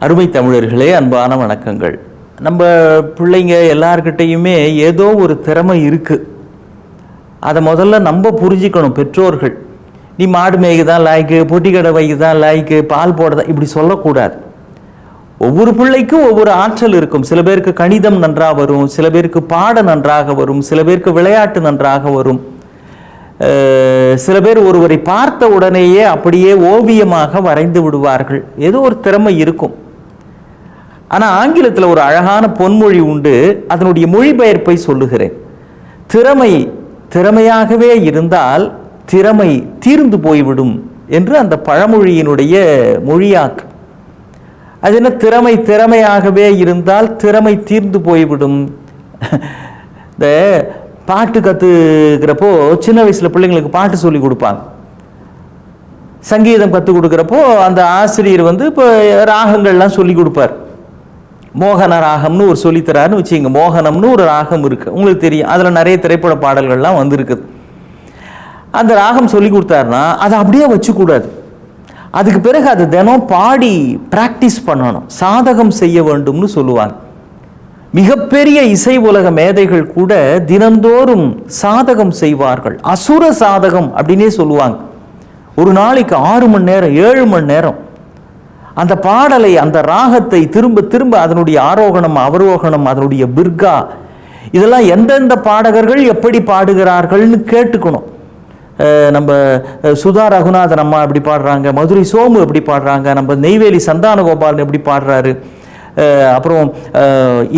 அருமை தமிழர்களே, அன்பான வணக்கங்கள். நம்ம பிள்ளைங்க எல்லார்கிட்டையுமே ஏதோ ஒரு திறமை இருக்குது. அதை முதல்ல நம்ம புரிஞ்சிக்கணும். பெற்றோர்கள், நீ மாடு மேய்க்கு தான் லாய்க்கு, பொட்டி கடை வைக்கு தான் லாய்க்கு, பால் போட தான், இப்படி சொல்லக்கூடாது. ஒவ்வொரு பிள்ளைக்கும் ஒவ்வொரு ஆற்றல் இருக்கும். சில பேருக்கு கணிதம் நன்றாக வரும், சில பேருக்கு பாட நன்றாக வரும், சில பேருக்கு விளையாட்டு நன்றாக வரும். சில பேர் ஒருவரை பார்த்த உடனேயே அப்படியே ஓவியமாக வரைந்து விடுவார்கள். ஏதோ ஒரு திறமை இருக்கும். ஆனால் ஆங்கிலத்தில் ஒரு அழகான பொன்மொழி உண்டு. அதனுடைய மொழிபெயர்ப்பை சொல்லுகிறேன். திறமையாகவே இருந்தால் திறமை தீர்ந்து போய்விடும் என்று அந்த பழமொழியினுடைய மொழியாக்கு. அது என்ன, திறமையாகவே இருந்தால் திறமை தீர்ந்து போய்விடும். இந்த பாட்டு கற்றுக்கிறப்போ சின்ன வயசில் பிள்ளைங்களுக்கு பாட்டு சொல்லி கொடுப்பாங்க. சங்கீதம் கற்றுக் கொடுக்குறப்போ அந்த ஆசிரியர் இப்போ ராகங்கள்லாம் சொல்லி கொடுப்பார். மோகன ராகம்னு ஒரு சொல்லித்தராருன்னு வச்சுங்க. மோகனம்னு ஒரு ராகம் இருக்குது, உங்களுக்கு தெரியும். அதில் நிறைய திரைப்பட பாடல்கள்லாம் வந்திருக்குது. அந்த ராகம் சொல்லி கொடுத்தாருன்னா அதை அப்படியே வச்சுக்கூடாது. அதுக்கு பிறகு அது தினம் பாடி ப்ராக்டிஸ் பண்ணணும், சாதகம் செய்ய வேண்டும்னு சொல்லுவாங்க. மிகப்பெரிய இசை உலக மேதைகள் கூட தினந்தோறும் சாதகம் செய்வார்கள். அசுர சாதகம் அப்படின்னே சொல்லுவாங்க. ஒரு நாளைக்கு 6 மணி நேரம் 7 மணி நேரம் அந்த பாடலை, அந்த ராகத்தை திரும்ப திரும்ப, அதனுடைய ஆரோகணம் அவரோகணம், அதனுடைய பிர்கா, இதெல்லாம் எந்தெந்த பாடகர்கள் எப்படி பாடுகிறார்கள்னு கேட்டுக்கணும். நம்ம சுதா ரகுநாதன் அம்மா எப்படி பாடுறாங்க, மதுரை சோமு எப்படி பாடுறாங்க, நம்ம நெய்வேலி சந்தான கோபாலன் எப்படி பாடுறாரு, அப்புறம்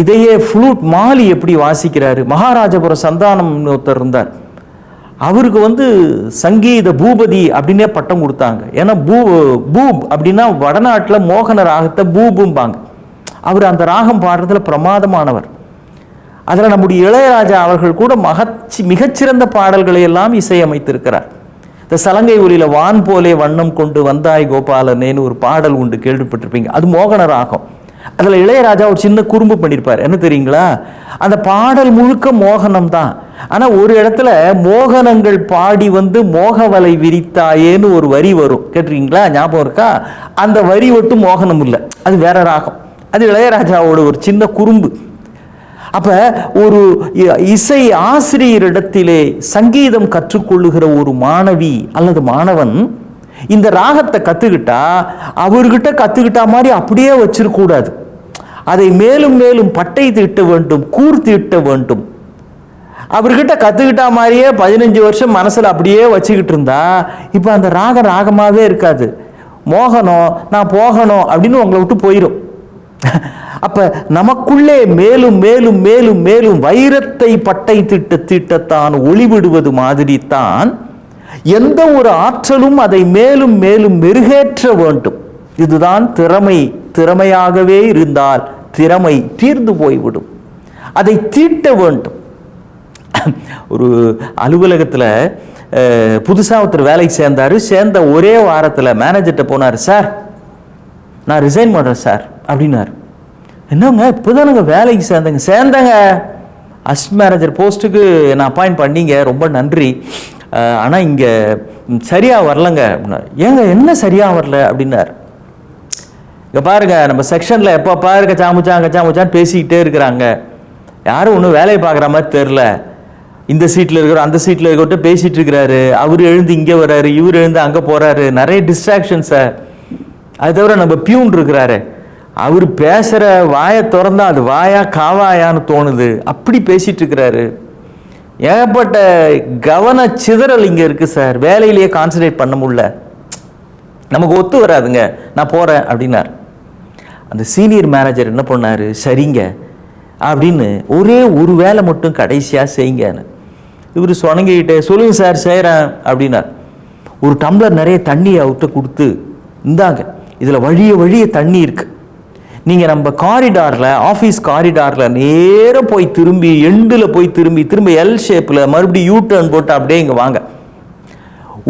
இதையே ஃப்ளூட் மாலி எப்படி வாசிக்கிறாரு. மகாராஜபுரம் சந்தானம் ஒருத்தர் இருந்தார், அவருக்கு சங்கீத பூபதி அப்படின்னே பட்டம் கொடுத்தாங்க. ஏன்னா பூப் அப்படின்னா வடநாட்டில் மோகன ராகத்தை பூபும்பாங்க. அவர் அந்த ராகம் பாடுறதுல பிரமாதமானவர். அதில் நம்முடைய இளையராஜா அவர்கள் கூட மிகச்சிறந்த பாடல்களை எல்லாம் இசையமைத்திருக்கிறார். இந்த சலங்கை ஒலியில் வான் போலே வண்ணம் கொண்டு வந்தாய் கோபாலனேன்னு ஒரு பாடல் உண்டு, கேள்விப்பட்டிருப்பீங்க. அது மோகன ராகம். அதில் இளையராஜா ஒரு சின்ன குறும்பு பண்ணியிருப்பார். என்ன தெரியுங்களா, அந்த பாடல் முழுக்க மோகனம் தான். ஆனால் ஒரு இடத்துல மோகனங்கள் பாடி மோகவலை விரித்தாயேன்னு ஒரு வரி வரும், கேட்டிருக்கீங்களா? ஞாபகம் இருக்கா? அந்த வரி மட்டும் மோகனம் இல்லை, அது வேற ராகம். அது இளையராஜாவோட ஒரு சின்ன குறும்பு. அப்போ ஒரு இசை ஆசிரியரிடத்திலே சங்கீதம் கற்றுக்கொள்ளுகிற ஒரு மாணவி அல்லது மாணவன் இந்த ராகத்தை கற்றுக்கிட்டா அவர்கிட்ட கற்றுக்கிட்டா மாதிரி அப்படியே வச்சிருக்கூடாது. அதை மேலும் மேலும் பட்டை தீட்ட வேண்டும், கூர் தீட்ட வேண்டும். அவர்கிட்ட கற்றுக்கிட்டா மாதிரியே 15 வருஷம் மனசில் அப்படியே வச்சுக்கிட்டு இருந்தா இப்போ அந்த ராகமாகவே இருக்காது. மோகனம், நான் போகணும் அப்படின்னு உங்களை விட்டு போயிடும். அப்ப நமக்குள்ளே மேலும் மேலும் மேலும் மேலும் வைரத்தை பட்டை தீட்டத்தான் ஒளிவிடுவது மாதிரி தான் எந்த ஒரு ஆற்றலும் அதை மேலும் மேலும் மெருகேற்ற வேண்டும். இதுதான் திறமையாகவே இருந்தால் திறமை தீர்ந்து போய்விடும். அதை தீட்ட வேண்டும். ஒரு அலுவலகத்தில் புதுசாக ஒருத்தர் வேலைக்கு சேர்ந்த ஒரே வாரத்தில் மேனேஜர்கிட்ட போனார். சார், நான் ரிசைன் பண்ணுறேன் சார் அப்படின்னாரு. என்னங்க, இப்போதானுங்க வேலைக்கு சேர்ந்தேங்க, அசிஸ்டன்ட் மேனேஜர் போஸ்ட்டுக்கு நான் அப்பாயிண்ட் பண்ணீங்க, ரொம்ப நன்றி. ஆனால் இங்கே சரியாக வரலங்க அப்படின்னாரு. ஏங்க, என்ன சரியாக வரல அப்படின்னாரு. இங்கே பாருங்க, நம்ம செக்ஷனில் எப்போ பாருங்க கச்சாமுச்சான்னு பேசிக்கிட்டே இருக்கிறாங்க. யாரும் ஒன்றும் வேலையை பார்க்குற மாதிரி தெரில. இந்த சீட்டில் இருக்கிற அந்த சீட்டில் இருக்கிற பேசிகிட்டு இருக்கிறாரு. அவர் எழுந்து இங்கே வர்றாரு, இவர் எழுந்து அங்கே போகிறாரு. நிறைய டிஸ்ட்ராக்ஷன்ஸை. அது தவிர நம்ம பியூன் இருக்கிறாரு, அவர் பேசுகிற வாயை திறந்தா அது வாயா காவாயான்னு தோணுது. அப்படி பேசிகிட்டு இருக்கிறாரு. ஏகப்பட்ட கவன சிதறல் இங்கே இருக்குது சார். வேலையிலேயே கான்சன்ட்ரேட் பண்ண முடியல, நமக்கு ஒத்து வராதுங்க, நான் போகிறேன் அப்படின்னார். அந்த சீனியர் மேனேஜர் என்ன பண்ணார், சரிங்க அப்படின்னு ஒரே ஒரு வேலை மட்டும் கடைசியாக செய்யுங்கன்னு. இவர் சொனங்கிக்கிட்டே, சொல்லுங்க சார் செய்கிறேன் அப்படின்னார். ஒரு டம்ளர் நிறைய தண்ணியை அவர்கிட்ட கொடுத்து, இந்தாங்க, இதில் வழிய தண்ணி இருக்குது. நீங்கள் நம்ம காரிடாரில், ஆஃபீஸ் காரிடாரில் நேராக போய் திரும்பி எண்டில் போய் திரும்ப எல் ஷேப்பில் மறுபடியும் யூ டர்ன் போட்டு அப்படியே இங்கே வாங்க.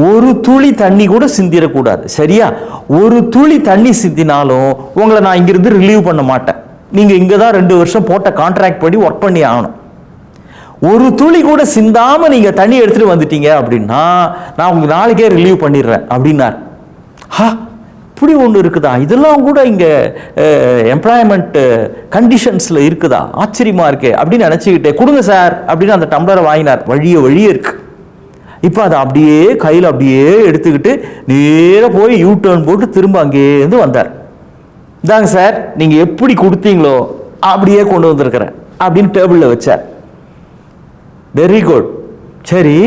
ஒரு துளி தண்ணி கூட சிந்திடக்கூடாது, சரியா? ஒரு துளி தண்ணி சிந்தினாலும் உங்களை நான் இங்கிருந்து ரிலீவ் பண்ண மாட்டேன். நீங்கள் இங்கே தான் 2 வருஷம் போட்ட கான்ட்ராக்ட் படி ஒர்க் பண்ணி ஆகணும். ஒரு துளி கூட சிந்தாமல் நீங்கள் தண்ணி எடுத்துகிட்டு வந்துட்டீங்க அப்படின்னா நான் உங்களுக்கு நாளைக்கே ரிலீவ் பண்ணிடுறேன் அப்படின்னார். இப்படி ஒன்று இருக்குதா, இதெல்லாம் கூட இங்கே எம்ப்ளாய்மெண்ட் கண்டிஷன்ஸில் இருக்குதா, ஆச்சரியமா இருக்கே அப்படின்னு நினச்சிக்கிட்டே கொடுங்க சார் அப்படின்னு அந்த டம்ளரை வாங்கினார். வழியே இருக்கு. இப்போ அதை அப்படியே கையில் அப்படியே எடுத்துக்கிட்டு நேராக போய் யூ டர்ன் போட்டு திரும்ப அங்கேருந்து வந்தார். இதாங்க சார், நீங்கள் எப்படி கொடுத்தீங்களோ அப்படியே கொண்டு வந்திருக்கிறேன் அப்படின்னு டேபிளில் வச்சார். Very good. சரி,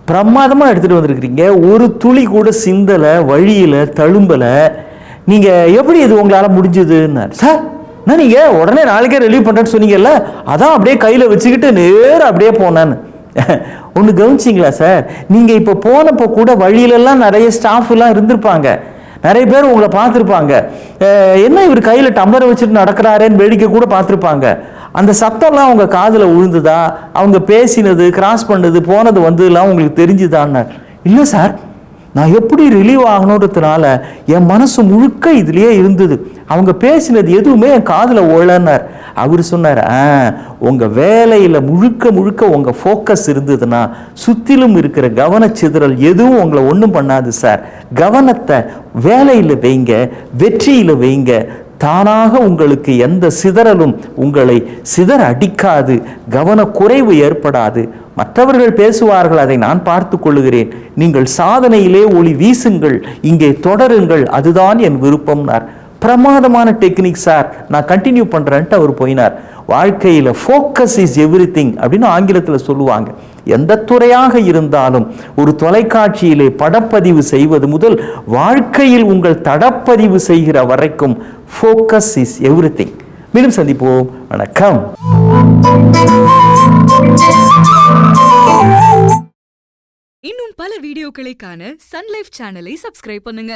பிரமாதமாக எடுத்துகிட்டு வந்திருக்கிறீங்க, ஒரு துளி கூட சிந்தலை, வழியில் தழும்பலை, நீங்கள் எப்படி இது உங்களால் முடிஞ்சதுன்னார். சார் நான் நீங்கள் உடனே நாளைக்கே ரிலீவ் பண்ணுறேன்னு சொன்னீங்கல்ல, அதான் அப்படியே கையில் வச்சுக்கிட்டு நேராக அப்படியே போனேன்னு. ஒன்று கவனிச்சிங்களா சார், நீங்கள் இப்போ போனப்போ கூட வழியிலெல்லாம் நிறைய ஸ்டாஃப்லாம் இருந்திருப்பாங்க, நிறைய பேர் உங்களை பார்த்துருப்பாங்க. என்ன இவர் கையில் டம்ளரை வச்சுட்டு நடக்கிறாரேன்னு வேடிக்கை கூட பார்த்துருப்பாங்க. அந்த சத்தம்லாம் அவங்க காதில் விழுந்துதா, அவங்க பேசினது, கிராஸ் பண்ணது, போனது வந்ததுலாம் உங்களுக்கு தெரிஞ்சுதான்னு. இல்லை சார், நான் எப்படி ரிலீவ் ஆகணுன்றதுனால என் மனசு முழுக்க இதுலேயே இருந்தது, அவங்க பேசினது எதுவுமே என் காதில் ஓழன்னார். அவர் சொன்னார், உங்கள் வேலையில் முழுக்க உங்கள் ஃபோக்கஸ் இருந்ததுன்னா சுற்றிலும் இருக்கிற கவனச்சிதறல் எதுவும் உங்களை ஒன்றும் பண்ணாது சார். கவனத்தை வேலையில் வைங்க, வெற்றியில் வைங்க, தானாக உங்களுக்கு எந்த சிதறலும் உங்களை சிதற அடிக்காது, கவனக்குறைவு ஏற்படாது. மற்றவர்கள் பேசுவார்கள், அதை நான் பார்த்து கொள்ளுகிறேன், நீங்கள் சாதனையிலே ஒளி வீசுங்கள், இங்கே தொடருங்கள், அதுதான் என் விருப்பம்னார். பிரமாதமான டெக்னிக் சார், நான் கண்டினியூ பண்ணுறேன்ட்டு அவர் போயினார். வாழ்க்கையில் ஃபோக்கஸ் இஸ் எவ்ரிதிங் அப்படின்னு ஆங்கிலத்தில் சொல்லுவாங்க. எந்த துறையாக இருந்தாலும் ஒரு தொலைக்காட்சியிலே படப்பதிவு செய்வது முதல் வாழ்க்கையில் உங்கள் தடப்பதிவு செய்கிற வரைக்கும் ஃபோக்கஸ் இஸ் எவ்ரிதிங். மீண்டும் சந்திப்போம். வணக்கம். இன்னும் பல வீடியோக்களை காண சன் லைஃப் சேனலை சப்ஸ்கிரைப் பண்ணுங்க.